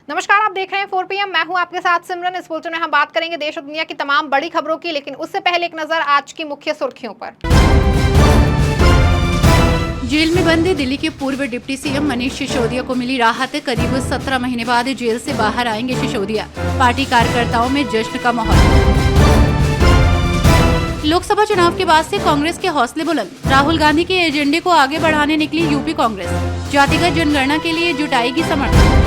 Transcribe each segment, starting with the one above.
नमस्कार, आप देख रहे हैं 4 PM। मैं हूं आपके साथ सिमरन। इस बुलेटिन में हम बात करेंगे देश और दुनिया की तमाम बड़ी खबरों की, लेकिन उससे पहले एक नजर आज की मुख्य सुर्खियों पर। जेल में बंद दिल्ली के पूर्व डिप्टी सीएम मनीष सिसोदिया को मिली राहत। करीब 17 महीने बाद जेल से बाहर आएंगे सिसोदिया। पार्टी कार्यकर्ताओं में जश्न का माहौल। लोकसभा चुनाव के बाद से कांग्रेस के हौसले बुलंद। राहुल गांधी के एजेंडे को आगे बढ़ाने निकली यूपी कांग्रेस। जातिगत जनगणना के लिए जुटाएगी समर्थन।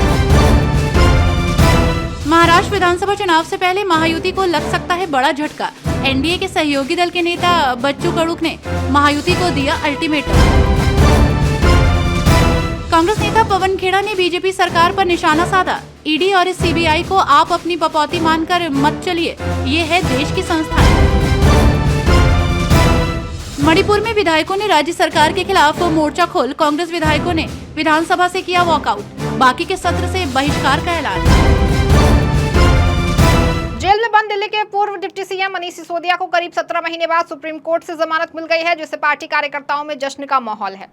महाराष्ट्र विधानसभा चुनाव से पहले महायुति को लग सकता है बड़ा झटका। एनडीए के सहयोगी दल के नेता बच्चू कडू ने महायुति को दिया अल्टीमेटम। कांग्रेस नेता पवन खेड़ा ने बीजेपी सरकार पर निशाना साधा। ईडी और सीबीआई को आप अपनी पपौती मानकर मत चलिए, ये है देश की संस्थाएं। मणिपुर में विधायकों ने राज्य सरकार के खिलाफ मोर्चा खोल। कांग्रेस विधायकों ने विधानसभा से किया वॉकआउट। बाकी के सत्र से बहिष्कार का ऐलान। जेल में बंद दिल्ली के पूर्व डिप्टी सीएम मनीष सिसोदिया को करीब 17 महीने बाद सुप्रीम कोर्ट से जमानत मिल गई है, जिससे पार्टी कार्यकर्ताओं में जश्न का माहौल है।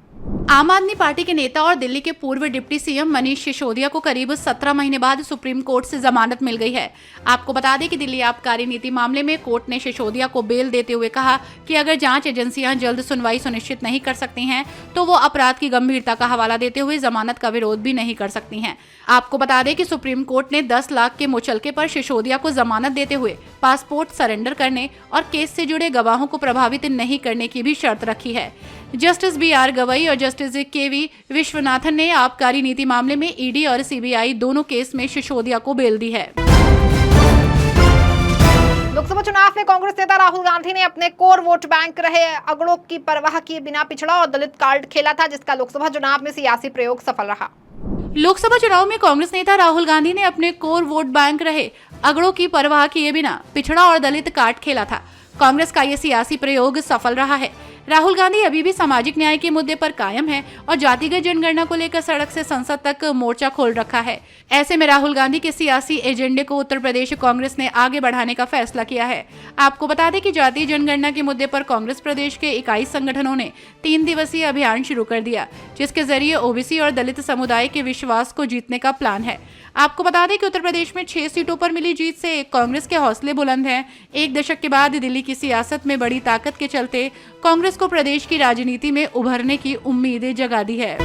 आम आदमी पार्टी के नेता और दिल्ली के पूर्व डिप्टी सीएम मनीष सिसोदिया को करीब 17 महीने बाद सुप्रीम कोर्ट से जमानत मिल गई है। आपको बता दें कि दिल्ली आबकारी नीति मामले में कोर्ट ने सिसोदिया को बेल देते हुए कहा कि अगर जांच एजेंसियां जल्द सुनवाई सुनिश्चित नहीं कर सकती हैं, तो वो अपराध की गंभीरता का हवाला देते हुए जमानत का विरोध भी नहीं कर सकती हैं। आपको बता दें कि सुप्रीम कोर्ट ने 10 लाख के मुचलके पर सिसोदिया को जमानत देते हुए पासपोर्ट सरेंडर करने और केस से जुड़े गवाहों को प्रभावित नहीं करने की भी शर्त रखी है। जस्टिस BR गवई और जस्टिस KV विश्वनाथन ने आबकारी नीति मामले में ईडी और सीबीआई दोनों केस में सिसोदिया को बेल दी है। लोकसभा चुनाव में कांग्रेस नेता राहुल गांधी ने अपने कोर वोट बैंक रहे अगड़ों की परवाह किए बिना पिछड़ा और दलित कार्ड खेला था, जिसका लोकसभा चुनाव में सियासी प्रयोग सफल रहा। लोकसभा चुनाव में कांग्रेस नेता राहुल गांधी ने अपने कोर वोट बैंक रहे अगड़ों की परवाह किए बिना पिछड़ा और दलित कार्ड खेला था। कांग्रेस का ये सियासी प्रयोग सफल रहा है। राहुल गांधी अभी भी सामाजिक न्याय के मुद्दे पर कायम है और जातिगत जनगणना को लेकर सड़क से संसद तक मोर्चा खोल रखा है। ऐसे में राहुल गांधी के सियासी एजेंडे को उत्तर प्रदेश कांग्रेस ने आगे बढ़ाने का फैसला किया है। आपको बता दें कि जातीय जनगणना के मुद्दे पर कांग्रेस प्रदेश के इकाई संगठनों ने 3 दिवसीय अभियान शुरू कर दिया, जिसके जरिए ओबीसी और दलित समुदाय के विश्वास को जीतने का प्लान है। आपको बता दें कि उत्तर प्रदेश में 6 सीटों पर मिली जीत से कांग्रेस के हौसले बुलंद हैं। एक दशक के बाद दिल्ली की सियासत में बड़ी ताकत के चलते कांग्रेस को प्रदेश की राजनीति में उभरने की उम्मीदें जगा दी है।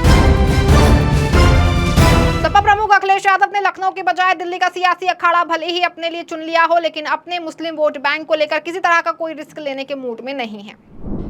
सपा प्रमुख अखिलेश यादव ने लखनऊ के बजाय दिल्ली का सियासी अखाड़ा भले ही अपने लिए चुन लिया हो, लेकिन अपने मुस्लिम वोट बैंक को लेकर किसी तरह का कोई रिस्क लेने के मूड में नहीं है।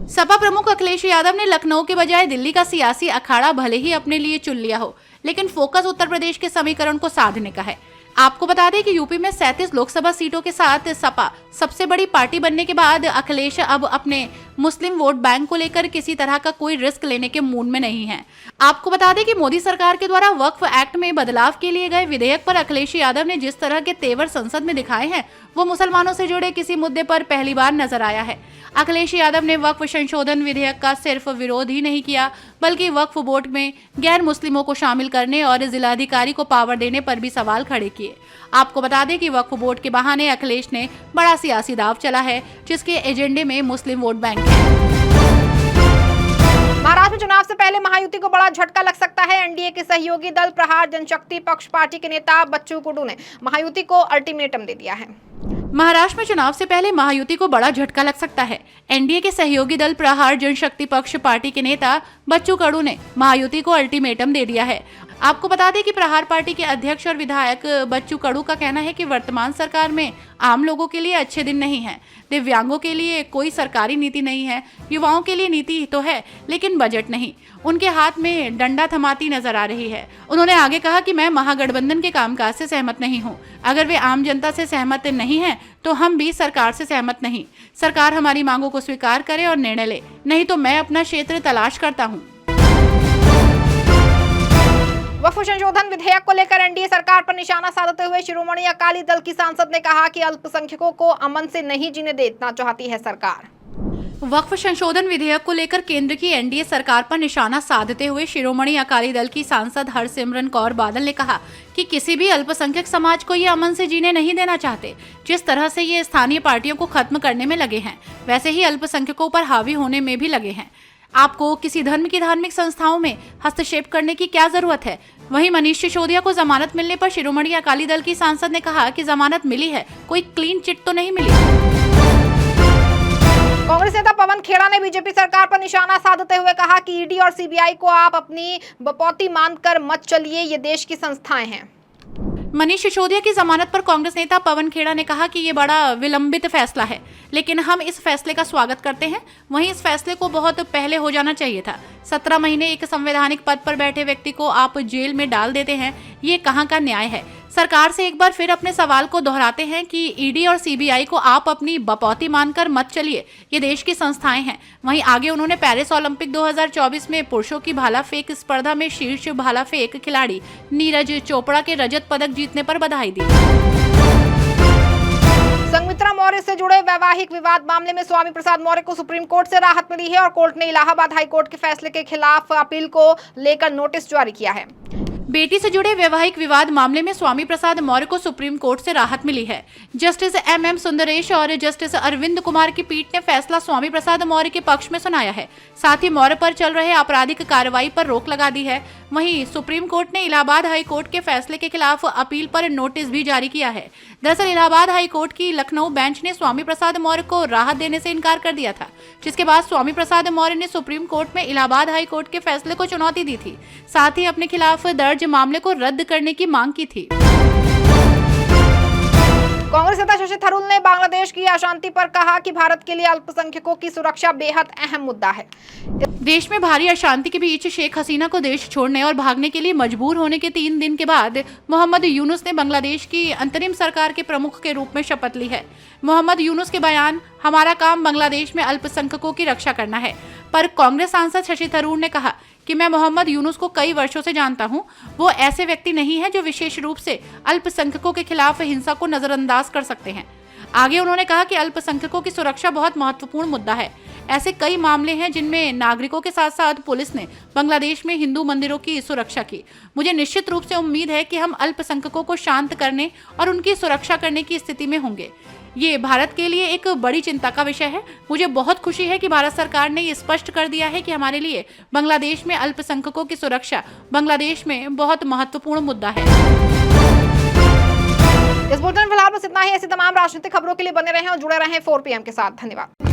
सपा प्रमुख अखिलेश यादव ने लखनऊ के बजाय दिल्ली का सियासी अखाड़ा भले ही अपने लिए चुन लिया हो, लेकिन फोकस उत्तर प्रदेश के समीकरण को साधने का है। आपको बता दें कि यूपी में 37 लोकसभा सीटों के साथ सपा सबसे बड़ी पार्टी बनने के बाद अखिलेश अब अपने मुस्लिम वोट बैंक को लेकर किसी तरह का कोई रिस्क लेने के मूड में नहीं है। आपको बता दें कि मोदी सरकार के द्वारा वक्फ एक्ट में बदलाव के लिए गए विधेयक पर अखिलेश यादव ने जिस तरह के तेवर संसद में दिखाए हैं, वो मुसलमानों से जुड़े किसी मुद्दे पर पहली बार नजर आया है। अखिलेश यादव ने वक्फ संशोधन विधेयक का सिर्फ विरोध ही नहीं किया, बल्कि वक्फ बोर्ड में गैर मुस्लिमों को शामिल करने और जिलाधिकारी को पावर देने पर भी सवाल खड़े किए। आपको बता दें कि वक्फ बोर्ड के बहाने अखिलेश ने बड़ा सियासी दांव चला है, जिसके एजेंडे में मुस्लिम वोट बैंक है। महाराष्ट्र में चुनाव से पहले महायुति को बड़ा झटका लग सकता है। एनडीए के सहयोगी दल प्रहार जनशक्ति पक्ष पार्टी के नेता बच्चू कडू ने महायुति को अल्टीमेटम दे दिया है। महाराष्ट्र में चुनाव से पहले महायुति को बड़ा झटका लग सकता है। एनडीए के सहयोगी दल प्रहार जनशक्ति पक्ष पार्टी के नेता बच्चू कडू ने महायुति को अल्टीमेटम दे दिया है। आपको बता दें कि प्रहार पार्टी के अध्यक्ष और विधायक बच्चू कडू का कहना है कि वर्तमान सरकार में आम लोगों के लिए अच्छे दिन नहीं है, दिव्यांगों के लिए कोई सरकारी नीति नहीं है, युवाओं के लिए नीति तो है लेकिन बजट नहीं। उनके हाथ में डंडा थमाती नजर आ रही है। उन्होंने आगे कहा कि मैं महागठबंधन के कामकाज से सहमत नहीं हूं। अगर वे आम जनता से सहमत नहीं हैं, तो हम भी सरकार से सहमत नहीं। सरकार हमारी मांगों को स्वीकार करे और निर्णय ले, नहीं तो मैं अपना क्षेत्र तलाश करता हूं। वक्फ संशोधन विधेयक को लेकर एनडीए सरकार पर निशाना साधते हुए शिरोमणि अकाली दल की सांसद ने कहा कि अल्पसंख्यकों को अमन से नहीं जीने देना चाहती है सरकार। वक्फ संशोधन विधेयक को लेकर केंद्र की एनडीए सरकार पर निशाना साधते हुए शिरोमणि अकाली दल की सांसद हरसिमरन कौर बादल ने कहा कि किसी भी अल्पसंख्यक समाज को ये अमन से जीने नहीं देना चाहते। जिस तरह से ये स्थानीय पार्टियों को खत्म करने में लगे हैं, वैसे ही अल्पसंख्यकों पर हावी होने में भी लगे हैं। आपको किसी धर्म की धार्मिक संस्थाओं में हस्तक्षेप करने की क्या जरूरत है? वहीं मनीष सिसोदिया को जमानत मिलने पर शिरोमणि अकाली दल की सांसद ने कहा कि जमानत मिली है, कोई क्लीन चिट तो नहीं मिली। कांग्रेस नेता पवन खेड़ा ने बीजेपी सरकार पर निशाना साधते हुए कहा कि ईडी और सीबीआई को आप अपनी बपौती मानकर मत चलिए, ये देश की संस्थाएं हैं। मनीष सिसोदिया की जमानत पर कांग्रेस नेता पवन खेड़ा ने कहा कि ये बड़ा विलंबित फैसला है, लेकिन हम इस फैसले का स्वागत करते हैं। वहीं इस फैसले को बहुत पहले हो जाना चाहिए था। 17 महीने एक संवैधानिक पद पर बैठे व्यक्ति को आप जेल में डाल देते हैं, ये कहाँ का न्याय है। सरकार से एक बार फिर अपने सवाल को दोहराते हैं कि ईडी और सीबीआई को आप अपनी बपौती मानकर मत चलिए, ये देश की संस्थाएं हैं। वहीं आगे उन्होंने पेरिस ओलंपिक 2024 में पुरुषों की भाला फेंक स्पर्धा में शीर्ष भाला फेंक खिलाड़ी नीरज चोपड़ा के रजत पदक जीतने पर बधाई दी। संघमित्रा मौर्य से जुड़े वैवाहिक विवाद मामले में स्वामी प्रसाद मौर्य को सुप्रीम कोर्ट से राहत मिली है और कोर्ट ने इलाहाबाद हाई कोर्ट के फैसले के खिलाफ अपील को लेकर नोटिस जारी किया है। बेटी से जुड़े वैवाहिक विवाद मामले में स्वामी प्रसाद मौर्य को सुप्रीम कोर्ट से राहत मिली है। जस्टिस MM सुंदरेश और जस्टिस अरविंद कुमार की पीठ ने फैसला स्वामी प्रसाद मौर्य के पक्ष में सुनाया है। साथ ही मौर्य पर चल रहे आपराधिक कार्रवाई पर रोक लगा दी है। वहीं सुप्रीम कोर्ट ने इलाहाबाद हाई कोर्ट के फैसले के खिलाफ अपील पर नोटिस भी जारी किया है। दरअसल इलाहाबाद हाई कोर्ट की लखनऊ बेंच ने स्वामी प्रसाद मौर्य को राहत देने से इनकार कर दिया था, जिसके बाद स्वामी प्रसाद मौर्य ने सुप्रीम कोर्ट में इलाहाबाद हाई कोर्ट के फैसले को चुनौती दी थी। साथ ही अपने खिलाफ दर्ज मामले को रद्द करने की मांग की थी। कांग्रेस नेता शशि थरूर ने बांग्लादेश की अशांति पर कहा कि भारत के लिए अल्पसंख्यकों की सुरक्षा बेहद अहम मुद्दा है। देश में भारी अशांति के बीच शेख हसीना को देश छोड़ने और भागने के लिए मजबूर होने के 3 दिन के बाद मोहम्मद यूनुस ने बांग्लादेश की अंतरिम सरकार के प्रमुख के रूप में शपथ ली है। मोहम्मद यूनुस के बयान, हमारा काम बांग्लादेश में अल्पसंख्यकों की रक्षा करना है, पर कांग्रेस सांसद शशि थरूर ने कहा कि मैं मोहम्मद यूनुस को कई वर्षों से जानता हूं। वो ऐसे व्यक्ति नहीं है जो विशेष रूप से अल्पसंख्यकों के खिलाफ हिंसा को नजरअंदाज कर सकते हैं। आगे उन्होंने कहा कि अल्पसंख्यकों की सुरक्षा बहुत महत्वपूर्ण मुद्दा है। ऐसे कई मामले हैं जिनमें नागरिकों के साथ साथ पुलिस ने बांग्लादेश में हिंदू मंदिरों की सुरक्षा की। मुझे निश्चित रूप से उम्मीद है कि हम अल्पसंख्यकों को शांत करने और उनकी सुरक्षा करने की स्थिति में होंगे। ये भारत के लिए एक बड़ी चिंता का विषय है। मुझे बहुत खुशी है कि भारत सरकार ने ये स्पष्ट कर दिया है कि हमारे लिए बांग्लादेश में अल्पसंख्यकों की सुरक्षा बांग्लादेश में बहुत महत्वपूर्ण मुद्दा है। इस बुलेटिन में फिलहाल बस इतना ही। ऐसी तमाम राजनीतिक खबरों के लिए बने रहें और जुड़े रहें 4 PM के साथ। धन्यवाद।